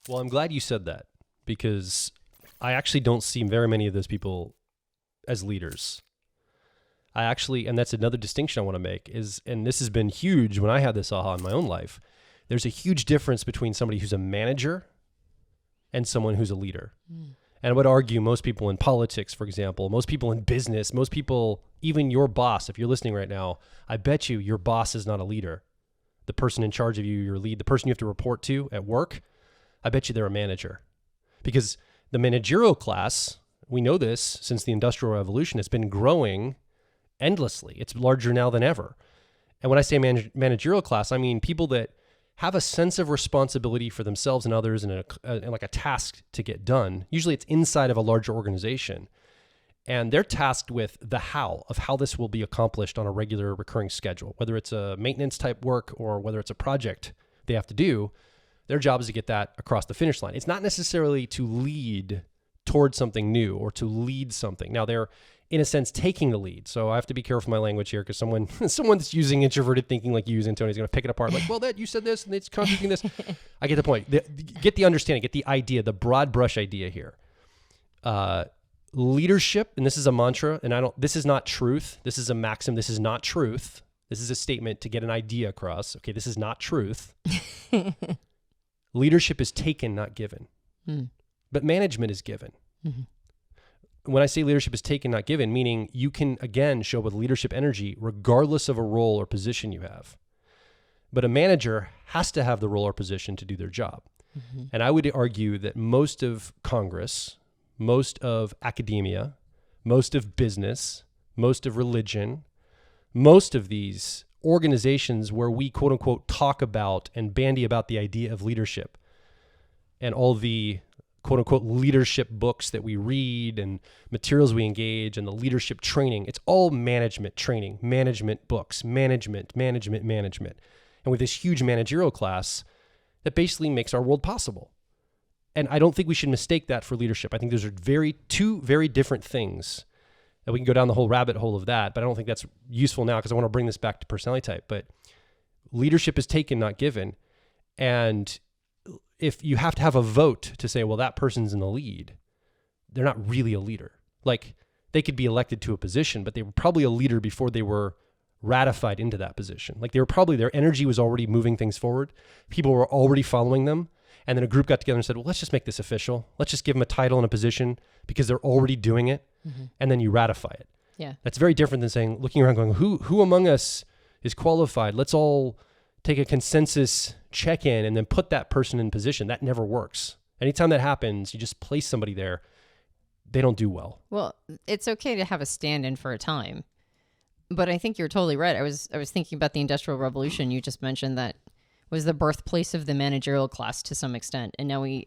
Well, I'm glad you said that because I actually don't see very many of those people as leaders. And that's another distinction I want to make and this has been huge when I had this aha in my own life. There's a huge difference between somebody who's a manager and someone who's a leader. And I would argue most people in politics, for example, most people in business, most people, even your boss, if you're listening right now, I bet you your boss is not a leader. The person in charge of you, your lead, the person you have to report to at work, I bet you they're a manager. Because the managerial class, we know this since the Industrial Revolution, has been growing endlessly. It's larger now than ever. And when I say managerial class, I mean people that have a sense of responsibility for themselves and others and like a task to get done. Usually it's inside of a larger organization. And they're tasked with the how of how this will be accomplished on a regular recurring schedule, whether it's a maintenance type work or whether it's a project they have to do. Their job is to get that across the finish line. It's not necessarily to lead towards something new or to lead something. Now they're in a sense taking the lead. So I have to be careful with my language here because someone that's using introverted thinking like you use, Antonia, is going to pick it apart. Like, well, that you said this and it's contradicting this. I get the point. Get the understanding, get the idea, the broad brush idea here. Leadership, and this is a mantra, and this is not truth. This is a maxim. This is not truth. This is a statement to get an idea across. Okay, this is not truth. Leadership is taken, not given. But management is given. When I say leadership is taken, not given, meaning you can, again, show with leadership energy regardless of a role or position you have. But a manager has to have the role or position to do their job. And I would argue that most of Congress, most of academia, most of business, most of religion, most of these organizations where we quote unquote talk about and bandy about the idea of leadership and all the quote unquote leadership books that we read and materials we engage and the leadership training, it's all management training, management books, management. And with this huge managerial class that basically makes our world possible. And I don't think we should mistake that for leadership. I think those are two very different things. And we can go down the whole rabbit hole of that, but I don't think that's useful now because I want to bring this back to personality type. But leadership is taken, not given. And if you have to have a vote to say, well, that person's in the lead, they're not really a leader. Like they could be elected to a position, but they were probably a leader before they were ratified into that position. Like their energy was already moving things forward. People were already following them. And then a group got together and said, well, let's just make this official. Let's just give them a title and a position because they're already doing it. And then you ratify it. Yeah. That's very different than saying, looking around going, who among us is qualified? Let's all take a consensus check-in and then put that person in position. That never works. Anytime that happens, you just place somebody there. They don't do well. Well, it's okay to have a stand-in for a time. But I think you're totally right. I was thinking about the Industrial Revolution. You just mentioned that was the birthplace of the managerial class to some extent. And now we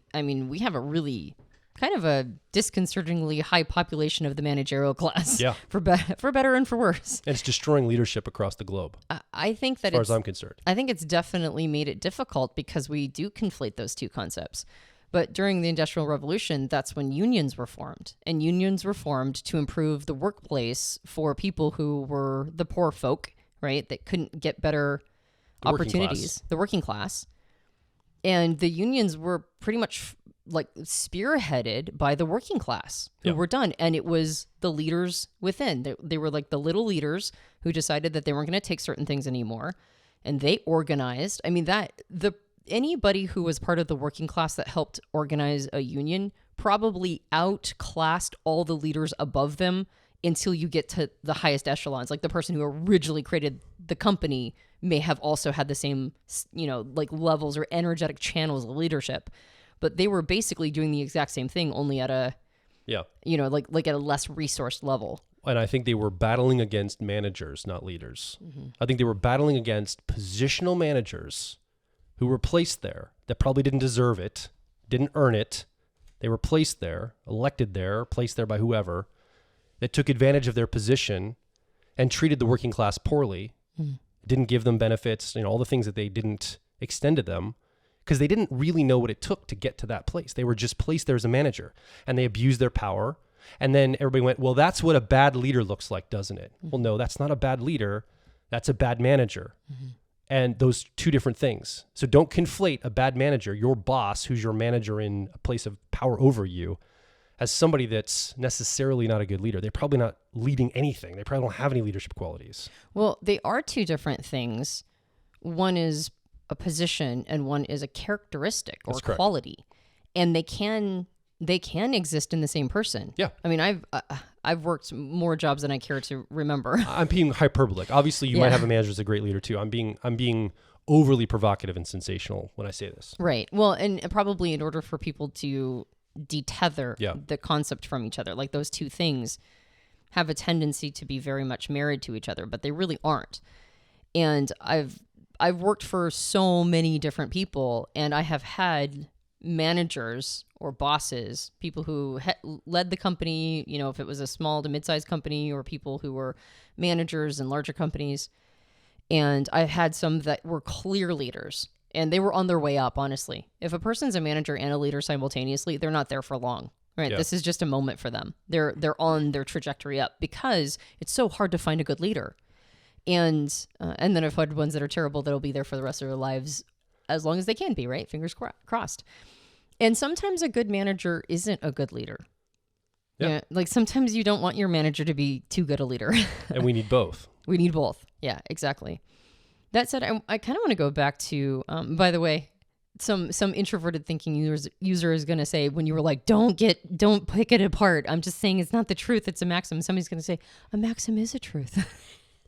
have a really kind of a disconcertingly high population of the managerial class. Yeah. For better and for worse. And it's destroying leadership across the globe. I think that as far as I'm concerned. I think it's definitely made it difficult because we do conflate those two concepts. But during the Industrial Revolution, that's when unions were formed. And unions were formed to improve the workplace for people who were the poor folk, right? That couldn't get better opportunities. The working class. And the unions were pretty much like spearheaded by the working class who were done. And it was the leaders within. They were like the little leaders who decided that they weren't going to take certain things anymore. And they organized. I mean, anybody who was part of the working class that helped organize a union probably outclassed all the leaders above them until you get to the highest echelons. Like the person who originally created the company may have also had the same, like levels or energetic channels of leadership. But they were basically doing the exact same thing, only at a, like at a less resourced level. And I think they were battling against managers, not leaders. I think they were battling against positional managers who were placed there that probably didn't deserve it, didn't earn it. They were placed there, elected there, placed there by whoever, that took advantage of their position and treated the working class poorly, didn't give them benefits, all the things that they didn't extend to them, because they didn't really know what it took to get to that place. They were just placed there as a manager, and they abused their power. And then everybody went, well, that's what a bad leader looks like, doesn't it? Well, no, that's not a bad leader. That's a bad manager. And those two different things. So don't conflate a bad manager, your boss, who's your manager in a place of power over you, as somebody that's necessarily not a good leader. They're probably not leading anything. They probably don't have any leadership qualities. Well, they are two different things. One is a position and one is a characteristic or quality. And they can exist in the same person. Yeah. I mean, I've worked more jobs than I care to remember. I'm being hyperbolic. Obviously, you might have a manager that's a great leader too. I'm being overly provocative and sensational when I say this. Right. Well, and probably in order for people to detether the concept from each other, like those two things have a tendency to be very much married to each other, but they really aren't. And I've worked for so many different people, and I have had managers or bosses, people who led the company, you know, if it was a small to mid-sized company, or people who were managers in larger companies. And I've had some that were clear leaders, and they were on their way up, honestly. If a person's a manager and a leader simultaneously, they're not there for long, right? Yeah. This is just a moment for them. They're on their trajectory up because it's so hard to find a good leader. And then I've had ones that are terrible that'll be there for the rest of their lives as long as they can be, right? Fingers crossed. And sometimes a good manager isn't a good leader. Yeah. Yeah, like sometimes you don't want your manager to be too good a leader. And we need both. We need both. Yeah, exactly. That said, I kind of want to go back to, by the way, some introverted thinking user is going to say, when you were like, don't pick it apart. I'm just saying it's not the truth. It's a maxim. Somebody's going to say, a maxim is a truth.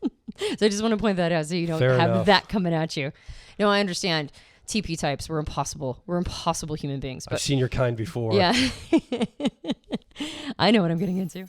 So I just want to point that out so you don't have that coming at you. No, I understand. TP types, we're impossible. We're impossible human beings. But I've seen your kind before. Yeah. I know what I'm getting into.